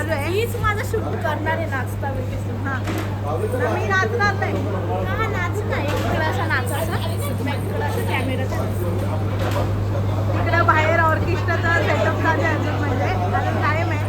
चालू आहे. हीच माझं शूट करणार आहे नाचता वगैरे. हां मी नाचणार नाही. हा नाच नाही इकडं असा नाचायचा इकडं असं कॅमेराचा. इकडं बाहेर ऑर्केस्ट्राचा सेटअप चालू आहे अजून म्हणजे अजून टाईम आहे.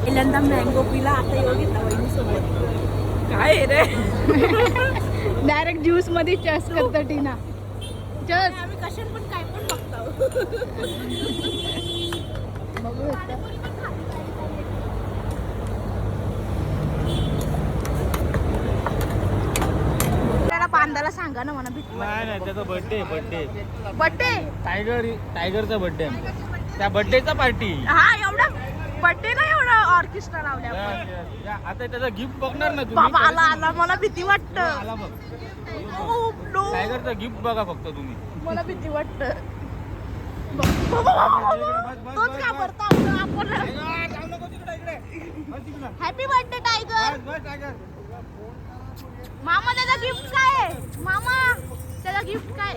पहिल्यांदा मँगो पिला आता येऊन घेतला वहिनीसोबत. काय रे डायरेक्ट ज्यूस मध्ये चस करतो टीना. चस आम्ही कशात पण काय पण बघतो. बघू पांदाला सांगा ना मला भीती. नाही त्याचा बर्थडे बर्थडे टायगरचा बर्थडे त्या बर्थडेचा पार्टी. हा एवढा बर्थडे ना एवढा ऑर्केस्ट्रा लावल्या. आता त्याचा गिफ्ट बघणार ना तुम्ही. बाबा आला मला भीती वाटत. आला बघ टायगरचा गिफ्ट बघा फक्त तुम्ही. मला भीती वाटत. तोच घाबरतो आपण. Happy birthday tiger. मामा त्याचा गिफ्ट काय आहे. मामा त्याचा गिफ्ट काय.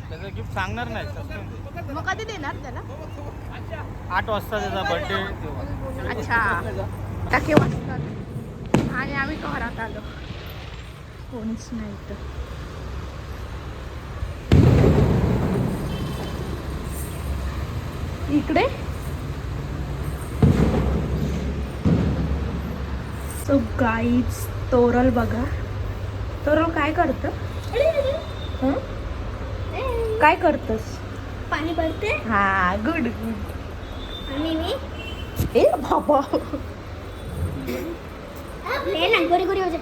त्याचा गिफ्ट सांगणार नाही. मग कधी देणार त्याला. 8 वाजता त्याचा बर्थडे. अच्छा टाके वाजता आणि आम्ही घरात आलो. कोणीच नाही तर. इकडे सो गाईज तोरल बघा. तोरल काय करतं. काय करतस. पाणी भरते. हा गुड गुड. आणि मी ए बाबा ले ना गोरी गोरी हो जा.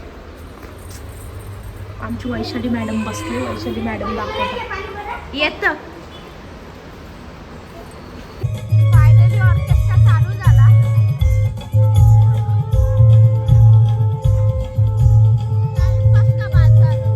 आमची वैशाली मॅडम बसली. वैशाली मॅडम दाखवतात येत. फायनली ऑर्केस्ट्रा चालू झाला. टाइमपास का बात झाला.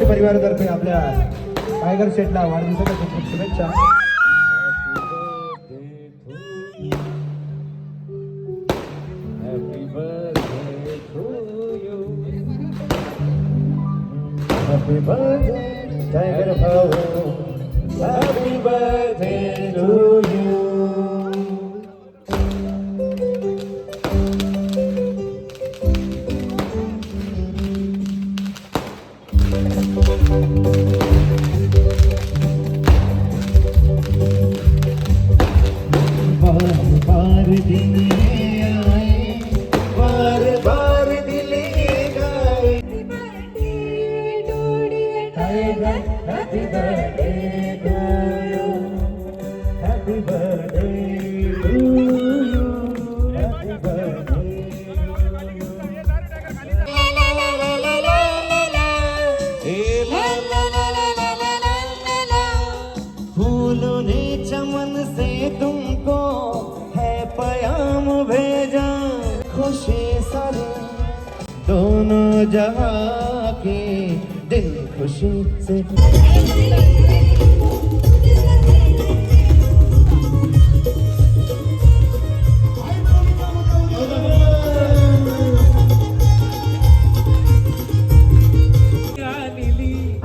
परिवारातर्फे आपल्या टायगर शेटला वाढदिवसाच्या खूप शुभेच्छा. Happy birthday to you. Happy birthday tiger भाऊ. Happy birthday to you. बार दिन आए बार दिल गाए. Happy birthday to you. Happy birthday to you. Happy birthday. फूलों ने चमन से तुमको है पयाम भेजा. खुशी सारे दोनों जहां के दिल खुशी से.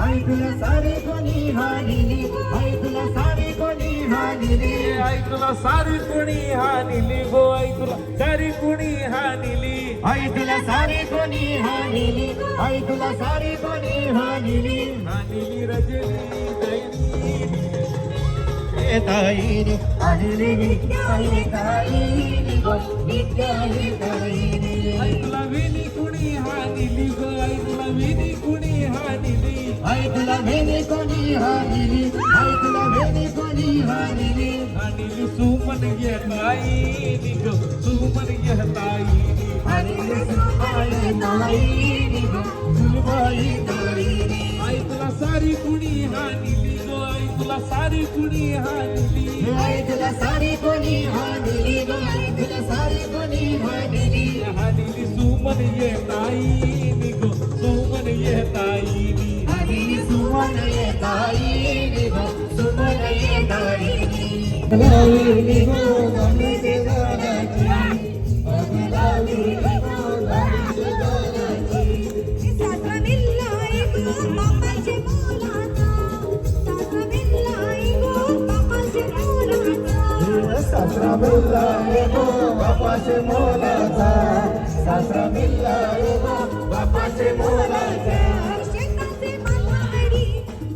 आई तुला सारी कोणी हानिली. आई तुला सारी कोणी हानिली. आई तुला सारी कुणी हानिली गो. आई तुला सारी कुणी हानिली. आई तुला सारी कोणी हानिली. आई तुला सारी कोणी हानिली. हानिली रजनी ताईनी हानिली. आई ताईनी गो नित्याही ताईनी. आई तुला विनी कुणी हानिली गो. आई तुला विनी कुणी हानिली. हाय तुला वेणी कोणी हानिली हाय तुला वेणी कोणी हानिली हानिली सुमन येताई निघ सुमन येताई हानिली सुबाई ताई ग सुबाई ताई आई तुला सारी कुणी हानिली गो आई तुला सारी कुणी हानिली हाय तुला सारी कोणी हानिली ग हाय तुला सारी कोणी हानिली हानिली सुमन येताई निघ सुमन येताई हानिली सुमन येताई ग सुमन येताई लावली गो गंगेचे गाण्याची लावली गो गंगेचे गाण्याची सासरा मिल्लाई गो बापाचे मोलाचा सासरा मिल्लाई गो बापाचे मोलाचा सासरा मिल्ला गो बापाचे मोलाचा सासरा मिल्ला गो बापाचे मोलाचा शेताचे बांधावरी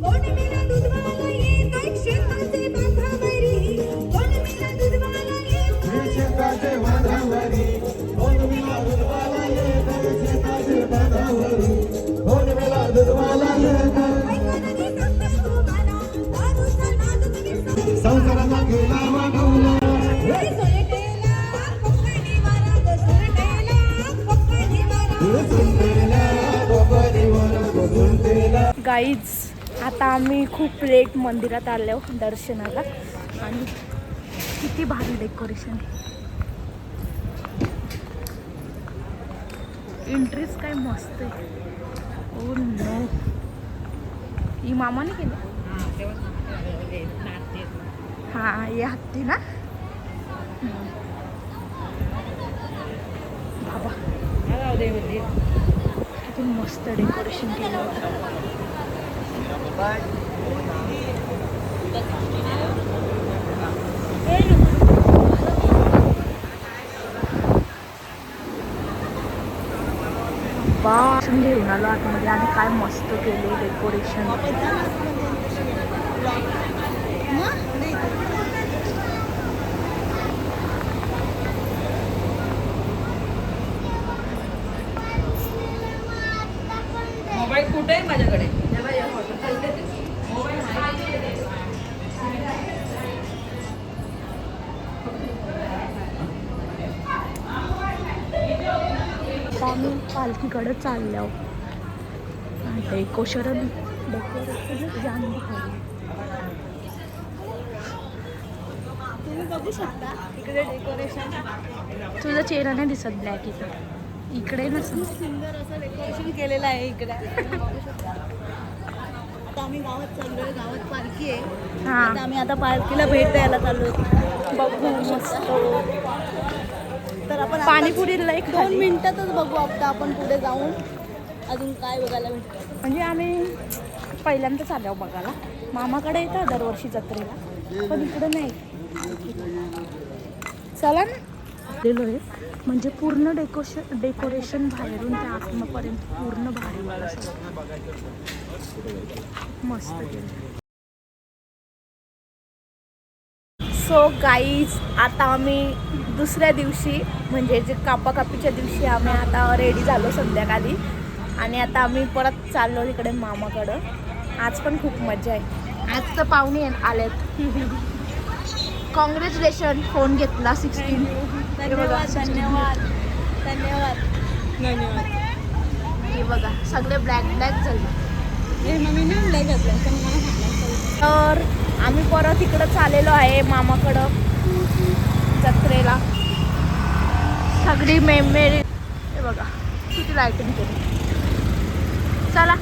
कोण मेला दूधवाला येत शेताचे बांधावरी कोण मेला दूधवाला येत शेताचे बांधावरी कोण मिला दुधवाला येत शेताचे बांधावरी कोण मिला दुधवाला येत ऐकणारी सांगता तुम्हाला दारूचा नाद तुम्ही संसाराचा गेला वाढवला सोरटेला कोकणी वारा ग सोरटेला कोकणी वारा सुंदरला गोगरीवर गोगुलतेला गाईज आता आम्ही खूप लेट मंदिरात आलो दर्शनाला आणि किती भारी डेकोरेशन एंट्रीज काय मस्त आहे. ओ नो ही मामाने केलं हां ये हत्ती ना बाबा किती मस्त डेकोरेशन केलं होतं. घेऊन आलो आतमध्ये आणि काय मस्त केले डेकोरेशन. मोबाईल कुठे आहे माझ्याकडे? आता आम्ही पालखीकडे चाललो. डेकोरेशन जाम भारी. तुम्ही बघू शकता इकडे डेकोरेशन तुझा चेहरा नाही दिसत ब्लॅक इकडे नसतं. खूप सुंदर असं डेकोरेशन केलेलं आहे इकडे. आता आम्ही गावात चाललोय, गावात पालखी आहे. हां आता आम्ही आता पालखीला भेट द्यायला चाललोय. बघू मस्त. तर आपण पाणीपुरी लय 2 खाल्ली. मिनिटातच बघू आता आपण पुढे जाऊन अजून काय बघायला भेटतं. म्हणजे आम्ही पहिल्यांदाच आलो बघायला. मामाकडे येतात दरवर्षी जत्रेला पण इकडे नाही. चला ना गेलो आहे. म्हणजे पूर्ण डेकोरेशन बाहेरून त्या आतमपर्यंत पूर्ण भारी वाला मस्त केलं. सो गाईज आता आम्ही दुसऱ्या दिवशी म्हणजे जे कापाकापीच्या दिवशी आम्ही आता रेडी झालो संध्याकाळी आणि आता आम्ही परत चाललो तिकडे मामाकडं. आज पण खूप मजा आहे. आज तर पाहुणे आलेत. कॉंग्रॅच्युलेशन फोन घेतला 16. धन्यवाद धन्यवाद धन्यवाद धन्यवाद. हे बघा सगळे ब्लॅक झाले. हे मम्मी नाही लय घातलं पण मला सांगायचं. तर आम्ही परत इकडं चाललेलो आहे मामाकडं जत्रेला. सगळी मेमरी हे बघा किती लाईटिंग केली. चला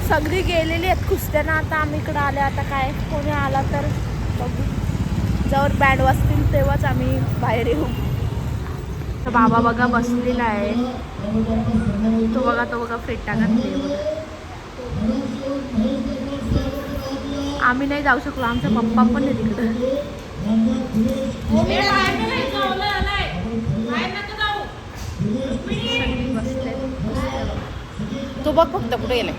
सगळी गेलेली आहेत कुस्त्यानं. आता आम्ही इकडं आले. आता काय कोणी आला तर बघू. जवळ बँड वाजतील तेव्हाच आम्ही बाहेर येऊ. तर बाबा बघा बसलेला आहे. तो बघा फेटा घातली बघा. आम्ही नाही जाऊ शकलो. आमचा पप्पा पण नाही तिकडं. सगळी बसले. तू बघ फक्त कुठे गेलाय.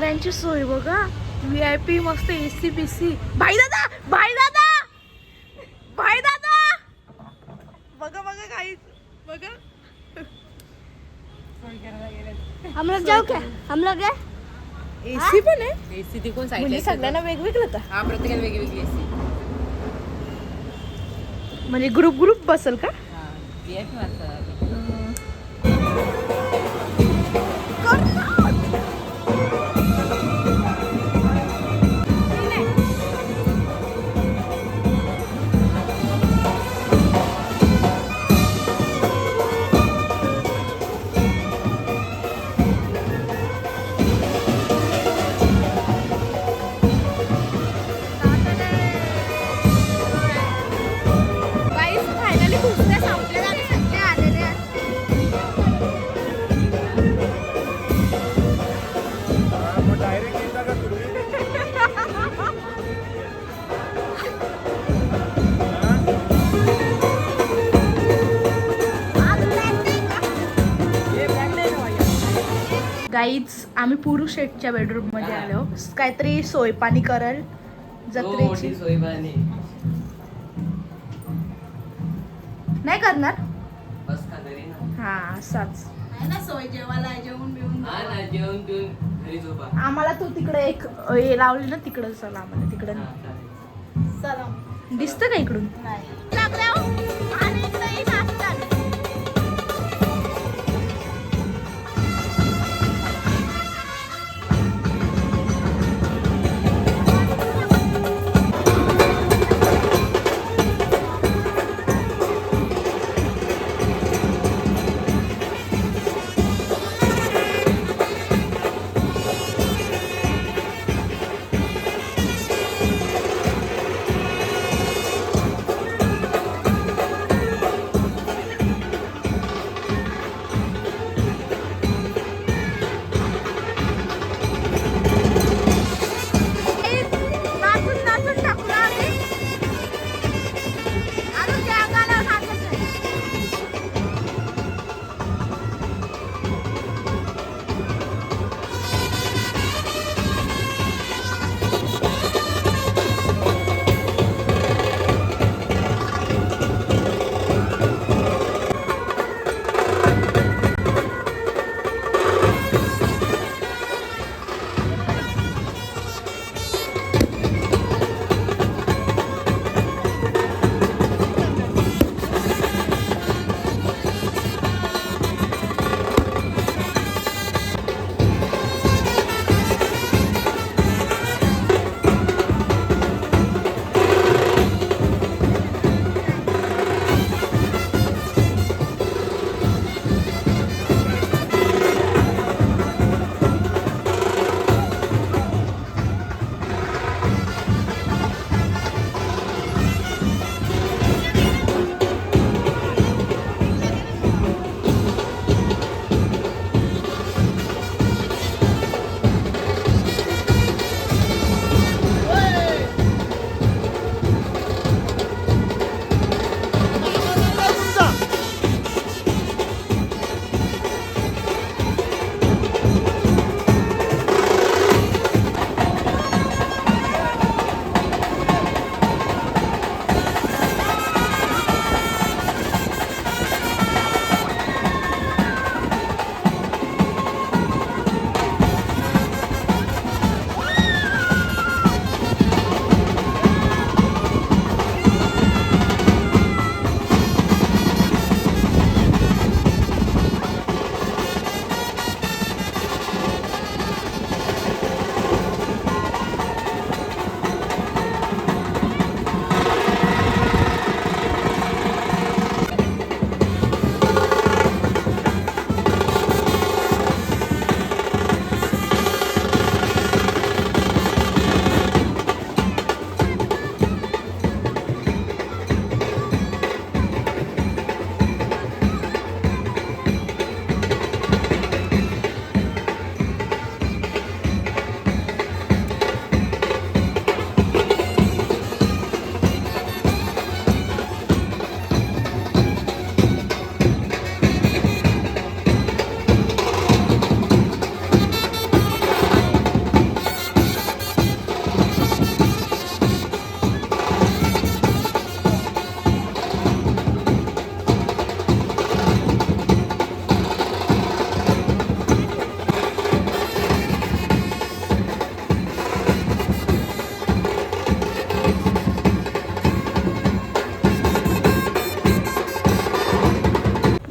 यांची सोय बघा. VIP मस्त AC BC. भाई दादा बघा काही बघा हम लोग जाऊ क्या हम लोग है एसी पण आहे एसी ती कोण म्हणजे साईडला सगळ्यांना वेगवेगळं तर हा प्रत्येकाला वेगळी एसी म्हणजे ग्रुप बसल का हा VIP माणसं फायनली कुस्त्या संपल्या आणि सगळे आलेले आहेत मग डायरेक्ट येता का तुम्ही गाईच आम्ही पुरुष शेटच्या बेडरूम मध्ये आलो काहीतरी सोय पाणी करल जत्रेची सोयबानी नाही करणार बस का घरी ना हा असाच आहे ना सोय जेवायला जेवून बिवून हा ना जेवण पिऊन घरी झोपा आम्हाला तू तिकडे एक हे लावली ना तिकडं चला आम्हाला तिकडं हा, चालेल. चला दिसतं का इकडून नाही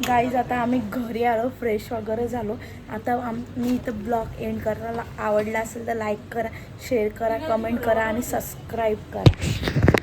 गाईज आता आम्ही घरी आलो, फ्रेश वगैरे झालो. आता मी इथं ब्लॉग एंड करायला आवडला असेल तर लाईक करा, शेअर करा, कमेंट करा आणि सबस्क्राईब करा.